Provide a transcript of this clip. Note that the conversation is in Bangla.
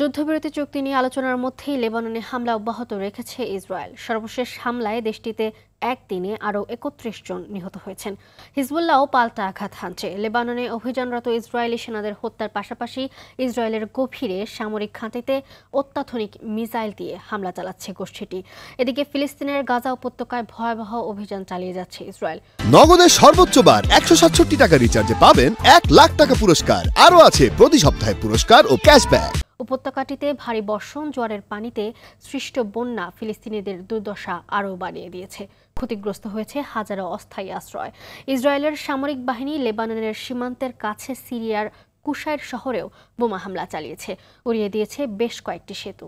যুদ্ধবিরতি চুক্তি নিয়ে আলোচনার মধ্যেই লেবাননে হামলা অব্যাহত রেখেছে ইসরায়েল। সর্বশেষ হামলায় দেশটিতে একদিনে আরও ৩১ জন নিহত হয়েছেন। হিজবুল্লাহও পাল্টা আঘাত হানছে। লেবাননে অভিযানরত ইসরায়েলি সেনাদের হত্যার পাশাপাশি ইসরায়েলের গভীরে সামরিক ঘাঁটিতে অত্যাধুনিক মিসাইল দিয়ে হামলা চালাচ্ছে গোষ্ঠীটি। এদিকে ফিলিস্তিনের গাজা উপত্যকায় ভয়াবহ অভিযান চালিয়ে যাচ্ছে ইসরায়েল। নগদের সর্বোচ্চ বার ১৬৭ টাকা রিচার্জে পাবেন ১,০০,০০০ টাকা পুরস্কার। আরও আছে প্রতি সপ্তাহে পুরস্কার ও ক্যাশব্যাক। উপত্যকাটিতে ভারী বর্ষণ, জোয়ারের পানিতে সৃষ্ট বন্যা ফিলিস্তিনিদের দুর্দশা আরও বাড়িয়ে দিয়েছে। ক্ষতিগ্রস্ত হয়েছে হাজারো অস্থায়ী আশ্রয়। ইসরায়েলের সামরিক বাহিনী লেবাননের সীমান্তের কাছে সিরিয়ার কুশাইর শহরেও বোমা হামলা চালিয়েছে, উড়িয়ে দিয়েছে বেশ কয়েকটি সেতু।